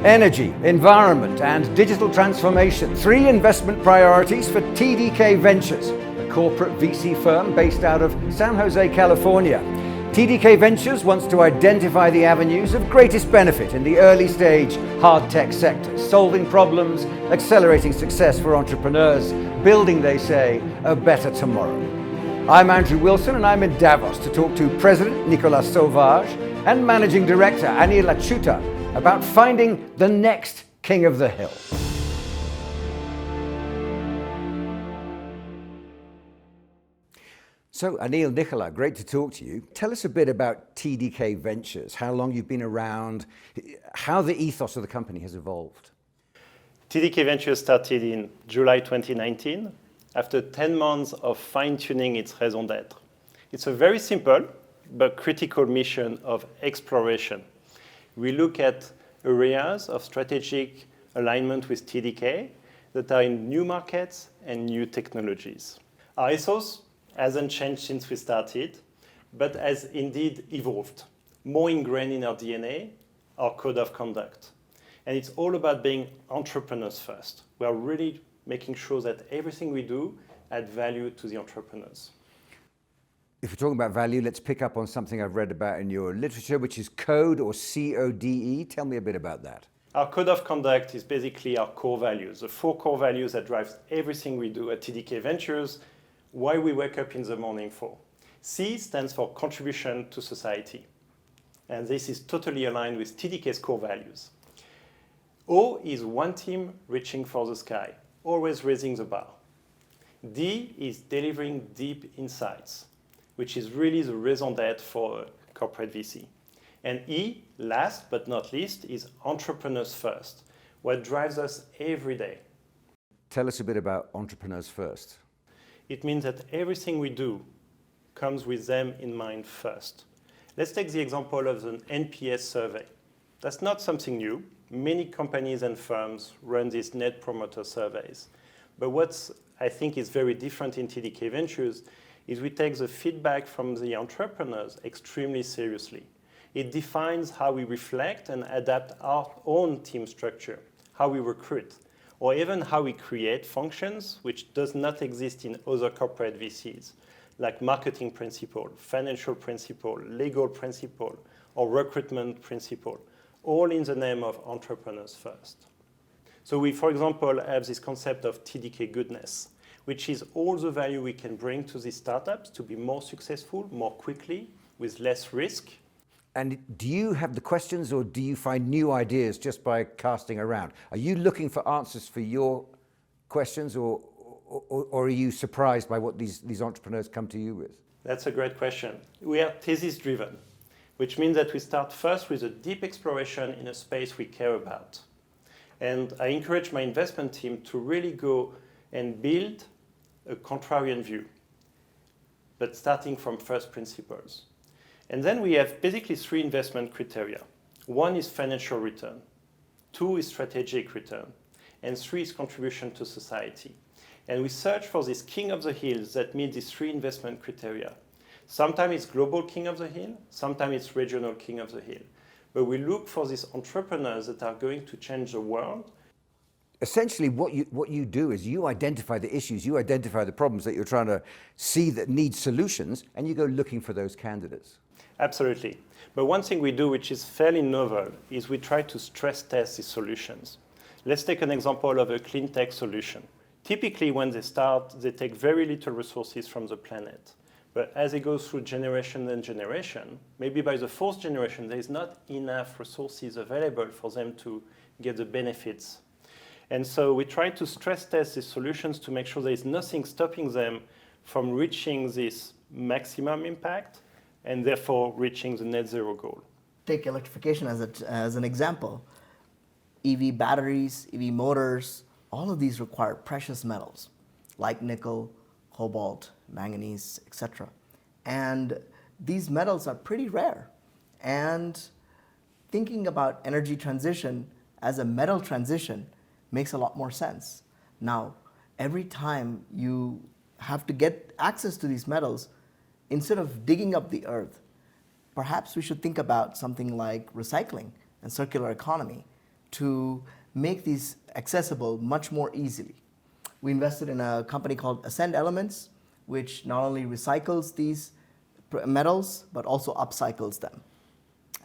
Energy, environment, and digital transformation. 3 investment priorities for TDK Ventures, a corporate VC firm based out of San Jose, California. TDK Ventures wants to identify the avenues of greatest benefit in the early stage hard tech sectors, solving problems, accelerating success for entrepreneurs, building, they say, a better tomorrow. I'm Andrew Wilson, and I'm in Davos to talk to President Nicolas Sauvage and Managing Director Anil Achyuta about finding the next king of the hill. So Anil, Nicolas, great to talk to you. Tell us a bit about TDK Ventures, how long you've been around, how the ethos of the company has evolved. TDK Ventures started in July 2019 after 10 months of fine-tuning its raison d'être. It's a very simple but critical mission of exploration. We look at areas of strategic alignment with TDK that are in new markets and new technologies. Our ethos hasn't changed since we started, but has indeed evolved, more ingrained in our DNA, our code of conduct. And it's all about being entrepreneurs first. We are really making sure that everything we do adds value to the entrepreneurs. If we're talking about value, let's pick up on something I've read about in your literature, which is CODE, or C-O-D-E. Tell me a bit about that. Our code of conduct is basically our core values, the 4 core values that drive everything we do at TDK Ventures, why we wake up in the morning for. C stands for contribution to society. And this is totally aligned with TDK's core values. O is one team reaching for the sky, always raising the bar. D is delivering deep insights, which is really the raison d'être for a corporate VC. And E, last but not least, is entrepreneurs first, what drives us every day. Tell us a bit about entrepreneurs first. It means that everything we do comes with them in mind first. Let's take the example of the NPS survey. That's not something new. Many companies and firms run these net promoter surveys. But what I think is very different in TDK Ventures is we take the feedback from the entrepreneurs extremely seriously. It defines how we reflect and adapt our own team structure, how we recruit, or even how we create functions which does not exist in other corporate VCs, like marketing principle, financial principle, legal principle, or recruitment principle, all in the name of entrepreneurs first. So we, for example, have this concept of TDK goodness, which is all the value we can bring to these startups to be more successful, more quickly, with less risk. And do you have the questions, or do you find new ideas just by casting around? Are you looking for answers for your questions, or are you surprised by what these entrepreneurs come to you with? That's a great question. We are thesis-driven, which means that we start first with a deep exploration in a space we care about. And I encourage my investment team to really go and build a contrarian view, but starting from first principles. And then we have basically 3 investment criteria. 1 is financial return, 2 is strategic return, and 3 is contribution to society. And we search for this king of the hills that meet these 3 investment criteria. Sometimes it's global king of the hill, sometimes it's regional king of the hill. But we look for these entrepreneurs that are going to change the world. Essentially, what you do is you identify the issues, you identify the problems that you're trying to see that need solutions, and you go looking for those candidates. Absolutely. But one thing we do, which is fairly novel, is we try to stress test these solutions. Let's take an example of a clean tech solution. Typically, when they start, they take very little resources from the planet. But as it goes through generation and generation, maybe by the 4th generation, there is not enough resources available for them to get the benefits. And so we try to stress test these solutions to make sure there is nothing stopping them from reaching this maximum impact and therefore reaching the net zero goal. Take electrification as an example. EV batteries, EV motors, all of these require precious metals like nickel, cobalt, manganese, etc. And these metals are pretty rare. And thinking about energy transition as a metal transition makes a lot more sense. Now, every time you have to get access to these metals, instead of digging up the earth, perhaps we should think about something like recycling and circular economy. to make these accessible much more easily. We invested in a company called Ascend Elements, which not only recycles these metals, but also upcycles them.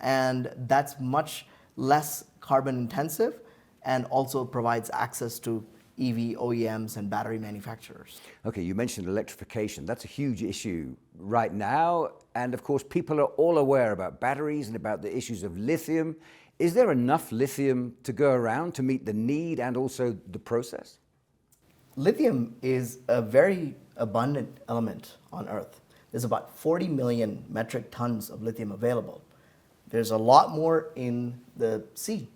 And that's much less carbon intensive and also provides access to EV OEMs and battery manufacturers. Okay, you mentioned electrification. That's a huge issue right now. And of course, people are all aware about batteries and about the issues of lithium. Is there enough lithium to go around to meet the need and also the process? Lithium is a very abundant element on Earth. There's about 40 million metric tons of lithium available. There's a lot more in the sea.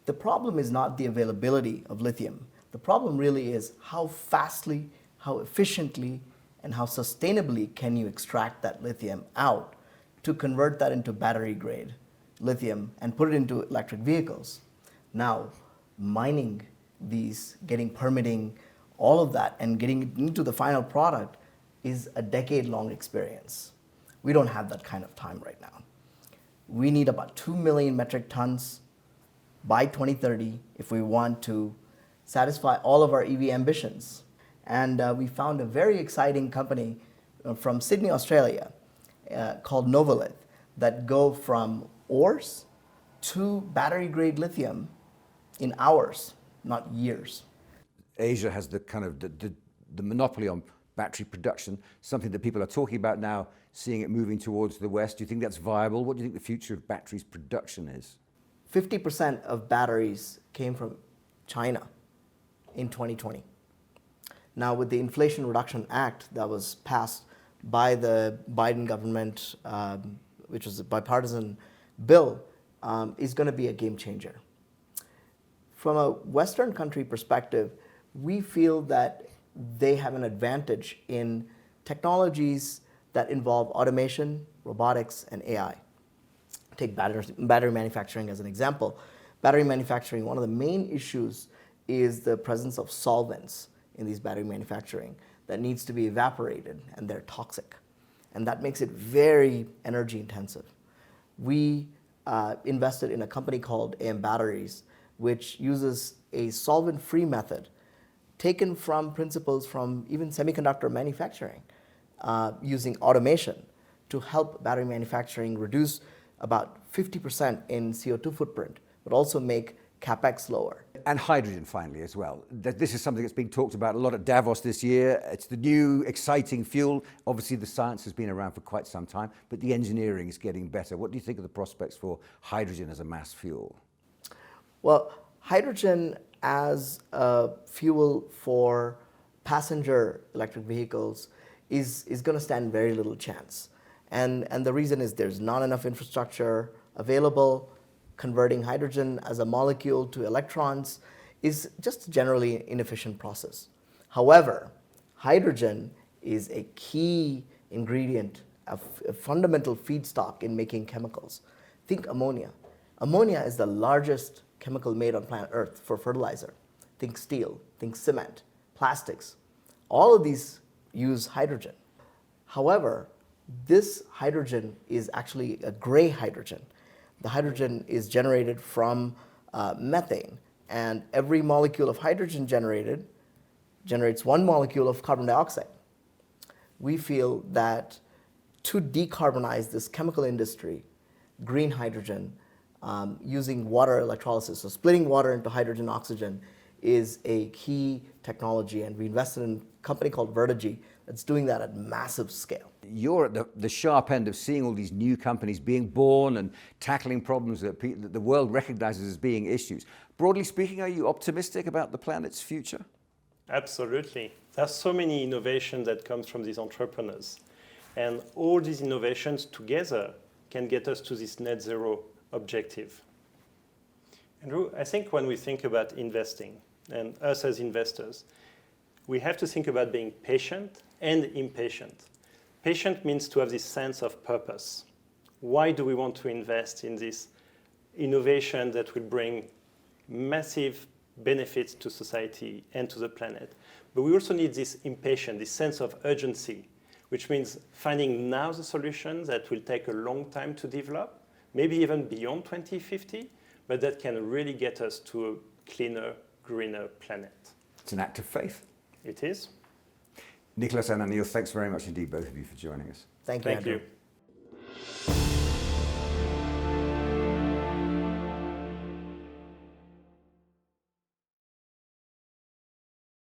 The problem is not the availability of lithium. The problem really is how fastly, how efficiently, and how sustainably can you extract that lithium out to convert that into battery grade lithium and put it into electric vehicles. Now, mining these, getting permitting, all of that, and getting it into the final product is a decade-long experience. We don't have that kind of time right now. We need about 2 million metric tons by 2030 if we want to satisfy all of our EV ambitions. And we found a very exciting company from Sydney, Australia, called Novolith, that go from ores to battery-grade lithium in hours, not years. Asia has the kind of the monopoly on battery production, something that people are talking about now, seeing it moving towards the West. Do you think that's viable? What do you think the future of batteries production is? 50% of batteries came from China in 2020. Now, with the Inflation Reduction Act that was passed by the Biden government, which was a bipartisan bill, is going to be a game changer. From a Western country perspective, we feel that they have an advantage in technologies that involve automation, robotics, and AI. Take battery manufacturing as an example. Battery manufacturing, one of the main issues is the presence of solvents in these battery manufacturing that needs to be evaporated, and they're toxic. And that makes it very energy intensive. We invested in a company called AM Batteries, which uses a solvent-free method taken from principles from even semiconductor manufacturing, using automation to help battery manufacturing reduce about 50% in CO2 footprint, but also make capex lower. And hydrogen, finally, as well. This is something that's being talked about a lot at Davos this year. It's the new exciting fuel. Obviously, the science has been around for quite some time, but the engineering is getting better. What do you think of the prospects for hydrogen as a mass fuel? Well, hydrogen as a fuel for passenger electric vehicles is going to stand very little chance. And the reason is there's not enough infrastructure available. Converting hydrogen as a molecule to electrons is just a generally inefficient process. However, hydrogen is a key ingredient, a fundamental feedstock in making chemicals. Think ammonia. Ammonia is the largest chemical made on planet Earth for fertilizer. Think steel, think cement, plastics. All of these use hydrogen. However, this hydrogen is actually a gray hydrogen. The hydrogen is generated from methane, and every molecule of hydrogen generated generates one molecule of carbon dioxide. We feel that to decarbonize this chemical industry, green hydrogen, using water electrolysis, so splitting water into hydrogen and oxygen, is a key technology, and we invested in a company called Verdagy that's doing that at massive scale. You're at the sharp end of seeing all these new companies being born and tackling problems that the world recognizes as being issues. Broadly speaking, are you optimistic about the planet's future? Absolutely. There's so many innovations that comes from these entrepreneurs. And all these innovations together can get us to this net zero objective. Andrew, I think when we think about investing, and us as investors, we have to think about being patient and impatient. Patient means to have this sense of purpose. Why do we want to invest in this innovation that will bring massive benefits to society and to the planet? But we also need this impatience, this sense of urgency, which means finding now the solution that will take a long time to develop, maybe even beyond 2050, but that can really get us to a cleaner, greener planet. It's an act of faith. It is. Nicholas and Anil, thanks very much indeed, both of you, for joining us. Thank you, Thank Andrew. you.